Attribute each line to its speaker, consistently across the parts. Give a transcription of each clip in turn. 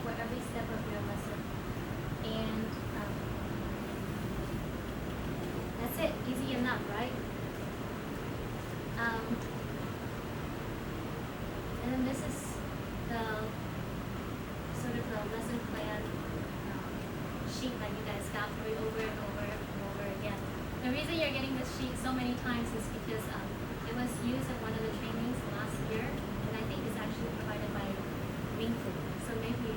Speaker 1: for every step of your lesson. And that's it, easy enough, right? And then this is the sort of the lesson plan sheet that you guys got through over and over and over again. The reason you're getting this sheet so many times is because it was used in one of the trainings last year, and I think it's actually provided by Wingfoot. So maybe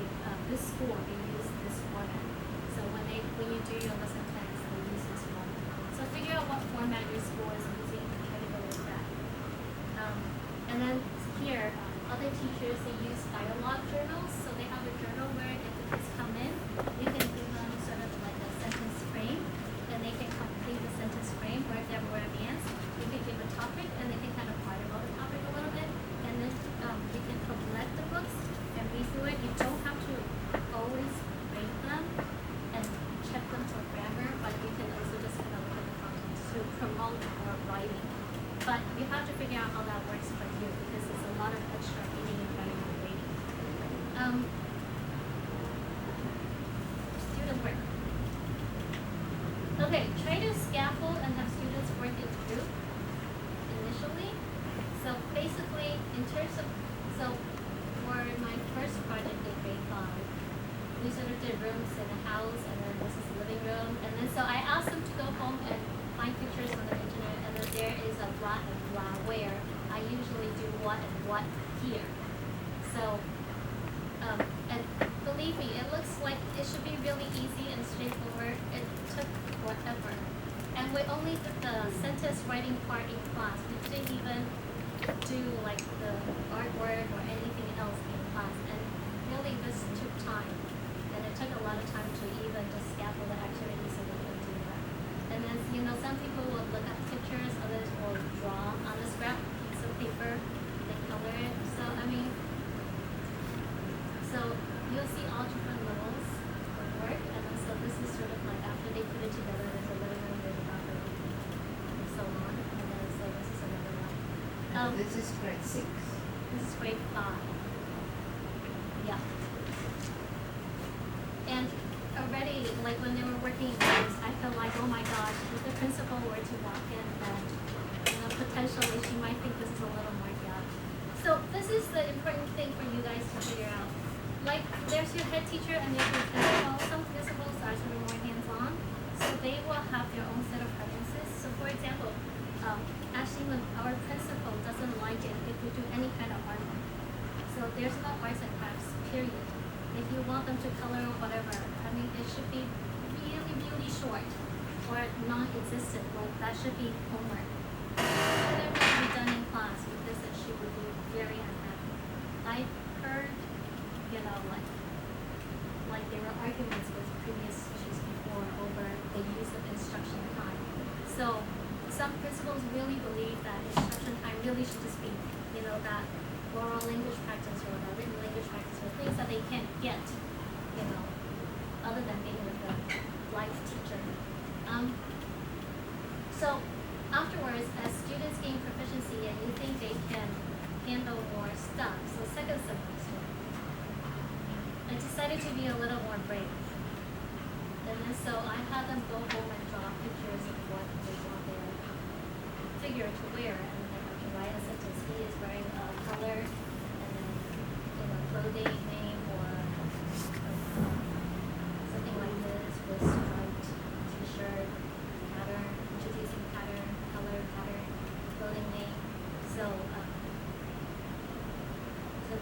Speaker 1: this school, they use this format. So when you do your lesson plans, they use this format. So figure out what format your school is using and try to go with that. And then here, other teachers, they use dialogue journals. So they have a journal where if the kids come in, you can give them sort of like a sentence frame, and they can complete the sentence frame, or if they're more advanced, you can give a topic, and they can kind of write about the topic a little bit, and then you can collect the books and read through it. You don't have to always rate them and check them for grammar, but you can also just kind of look at the content to promote more writing. But you have to figure out how that works for you, because there's a lot of extra reading and writing and rating. Student work. Okay, try to scaffold and have students work in group initially. So basically, in terms of, so for my first project in grade 5, we sort of did rooms in a house, and then this is the living room, and then so I asked them to go home and find pictures on the internet, and then there is a what and blah where I usually do what and what here. So, and believe me, it looks like it should be really easy and straightforward. It took forever. And we only did the sentence writing part in class. We didn't even do like the artwork or anything else in class. And really this took time. And it took a lot of time to even just scaffold the activity so we could do that. And then, you know, some people will look at pictures, others will draw on a scrap piece of paper, they color it. So, I mean, so you'll see all different levels of work, and then so this is sort of like after they put it together, there's a living room, there's a bathroom, and so on. And then so this is another one.
Speaker 2: This is grade 6.
Speaker 1: This is grade 5. Yeah. And already, like when they were working in groups, I felt like, oh my gosh, if the principal were to walk in, then potentially she might think this is a little more chaotic. So this is the important thing for you guys to figure out. Like, there's your head teacher and there's your principal. Some principals are sort of more hands-on, so they will have their own set of preferences. So for example, actually when our principal doesn't like it if we do any kind of artwork. So there's no arts and crafts, period. If you want them to color or whatever, I mean, it should be really, really short or non-existent. Like, that should be homework. It shouldn't be done in class, because then she would be very unhappy. I heard, you know, like there were arguments with previous teachers before over the use of instruction time. So some principals really believe that instruction time really should just be, you know, that oral language practice or the written language practice or things that they can't get, you know, other than being with a live teacher. So afterwards, as students gain proficiency and you think they can handle more stuff, so second semester, I decided to be a little more brave. And then so I had them go home and draw pictures of what they want their figure to wear, and then I can write a sentence. He is wearing a color, and then, you know, clothing name, or something like this with striped t-shirt, pattern, introducing pattern, color, pattern, clothing name. So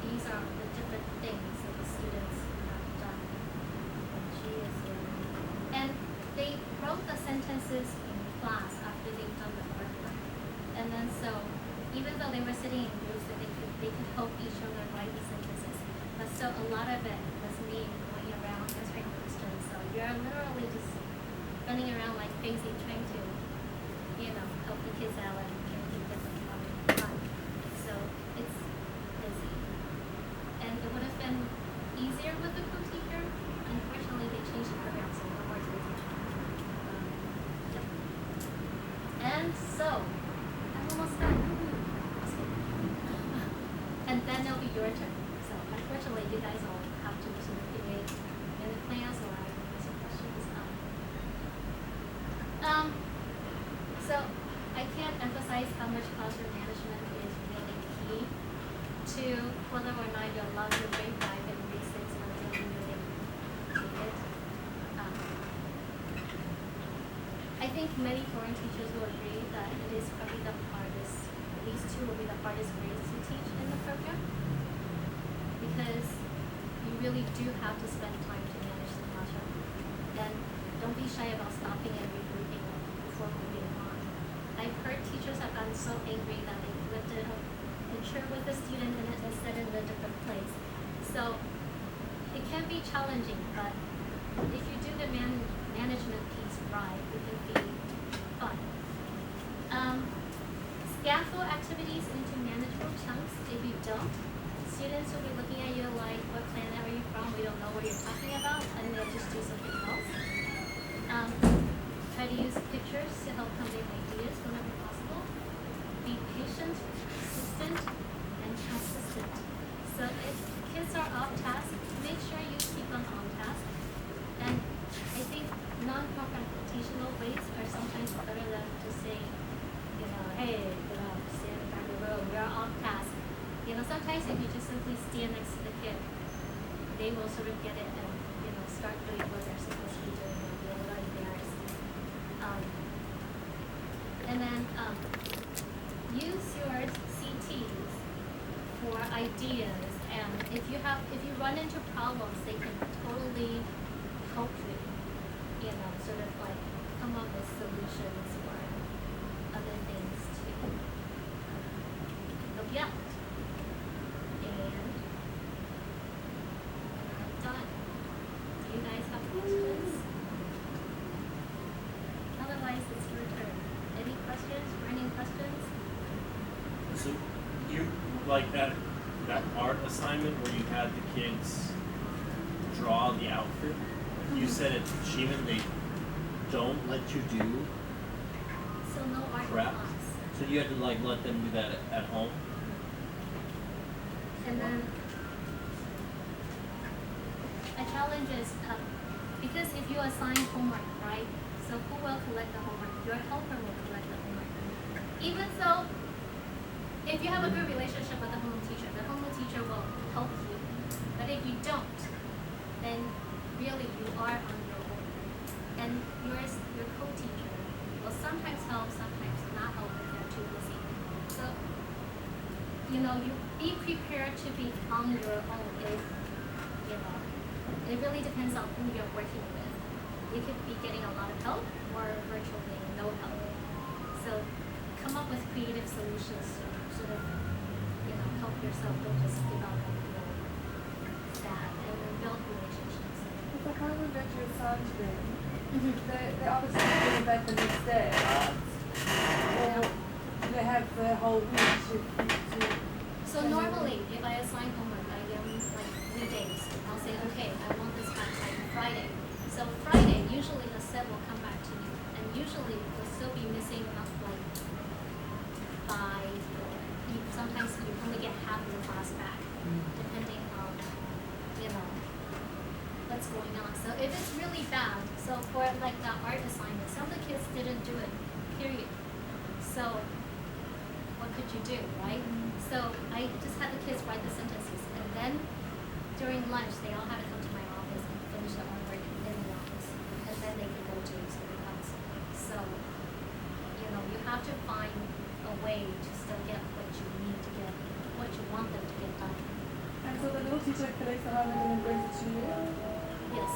Speaker 1: these are the different things that the students have done. And she is learning. And they wrote the sentences in class after they've done the artwork. And then so, even though they were sitting in groups, so they could help each other write the sentences. But so a lot of it was me going around answering questions. So you're literally just running around like crazy trying to, you know, help the kids out and trying to get them fun. So it's busy. And it would have been easier with the co-teacher. Unfortunately, they changed the program, so no more co-teacher. Yep. And so, I'm almost done. And then it'll be your turn. So unfortunately, you guys all have to sort of create in the class or I can answer questions. So I can't emphasize how much classroom management is really key to whether or not you allow your grade 5 and grade 6 or really take it. I think many foreign teachers will agree that it is probably the hardest, these two will be the hardest grades to teach in the program because you really do have to spend time to manage the classroom. And don't be shy about stopping and regrouping before moving on. I've heard teachers have gotten so angry that they lifted up a chair with a student and it set it in a different place. So it can be challenging, but if you do the management piece right, it can be fun. Scaffold activities into manageable chunks. If you don't, students will be looking at you like, what planet are you from? We don't know what you're talking about, and they'll just do something else. Try to use pictures to help convey ideas whenever possible. Be patient, persistent, and consistent. So if kids are off task, make sure you keep them on task. And I think non-confrontational ways are sometimes better than to say, hey, stand in the back of the room, we're off task. Sometimes if you just simply stand next to the kid, they will sort of get it and, start doing what they're supposed to be doing and be a little embarrassed. And then use your CTs for ideas, and if you run into problems, they can totally help you, sort of like come up with solutions or other things to help you out. And I'm done. Do you guys have questions? Otherwise, it's your turn. Any questions? Burning questions?
Speaker 2: So you like that art assignment where you had the kids draw the outfit? You said at Sheehan they don't let you do
Speaker 1: So no art
Speaker 2: prep.
Speaker 1: class.
Speaker 2: So you had to let them do that at home?
Speaker 1: And then a challenge is because if you assign homework, right? So who will collect the homework? Your helper will collect the homework. Even though if you have a good relationship with the home teacher will help you. But if you don't, then really you are on your own. And your co-teacher will sometimes help, sometimes not help if they're too busy. So you be prepared to be on your own if, it really depends on who you're working with. You could be getting a lot of help or virtually no help. So come up with creative solutions to sort of, help yourself don't just develop that and build relationships.
Speaker 3: If I can't remember your son's room, they obviously bring back the next day. Or they have the whole week to
Speaker 1: So normally, if I assign homework, I give them like 3 days. I'll say, okay, I want this back by Friday. So Friday, usually the set will come back to you, and usually you'll still be missing enough like 5. Sometimes you only get half of the class back, depending on what's going on. So if it's really bad, so for like the art assignment, some of the kids didn't do it, period. So what could you do, right? So I just had the kids write the sentences, and then during lunch, they all had to come to my office and finish the artwork in the office, and then they could go do something else. So, you have to find a way to still get what you need to get, what you want them to get done.
Speaker 3: And so the little teacher collects the homework and then brings it to you?
Speaker 1: Yes.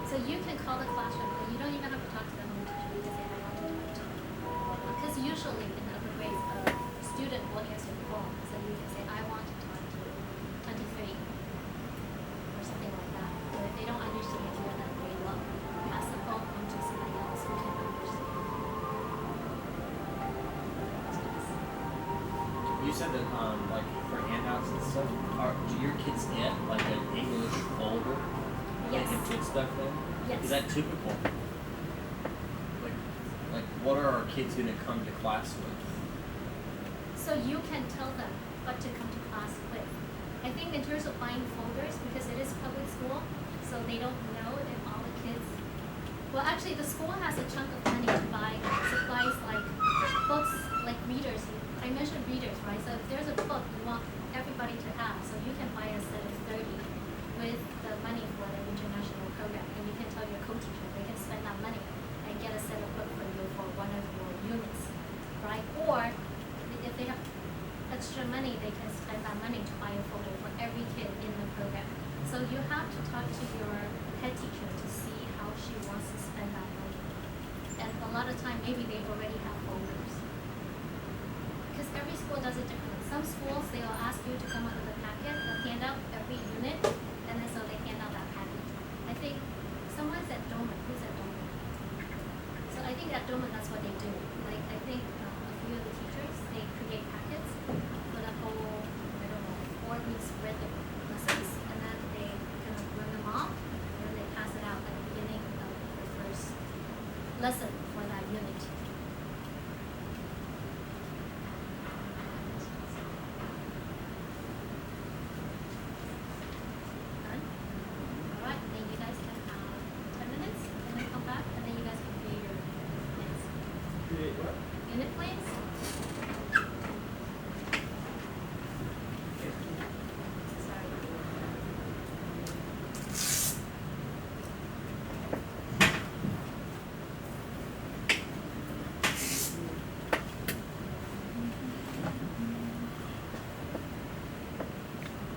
Speaker 1: So you can call the classroom, and you don't even have to talk to the home teacher. You can say, I want to talk to you. Because usually in upper grades, a student will answer the phone. So you can say, I want to talk to 23 or something like that. Or if they don't understand more than grade level, pass the phone on to somebody else who can understand.
Speaker 2: You said that for handouts and stuff, do your kids get like an English folder?
Speaker 1: Yes.
Speaker 2: They can put stuff in?
Speaker 1: Yes.
Speaker 2: Is that typical? Like what are our kids gonna come to class with?
Speaker 1: So you can tell them what to come to class with. I think in terms of buying folders because it is public school, so they don't know if all the kids. Well, actually, the school has a chunk of money to buy supplies like books, like readers. I mentioned readers, right? So if there's a book you want everybody to have, so you can buy a set of 30 with the money for the international program, and you can tell your co-teacher they can spend that money and get a set of book for you for one of your units, right? Or if they have extra money, they can spend that money to buy a folder for every kid in the program. So you have to talk to your head teacher to see how she wants to spend that money. And a lot of time, maybe they already have folders. Because every school does it differently. Some schools, they'll ask you to come up with a packet, they'll hand out every unit, and then so they hand out that packet. I think someone's at Doman. Who's at Doman? So I think at Doman, that's what they do. Like, I think a few of the teachers, they create packets,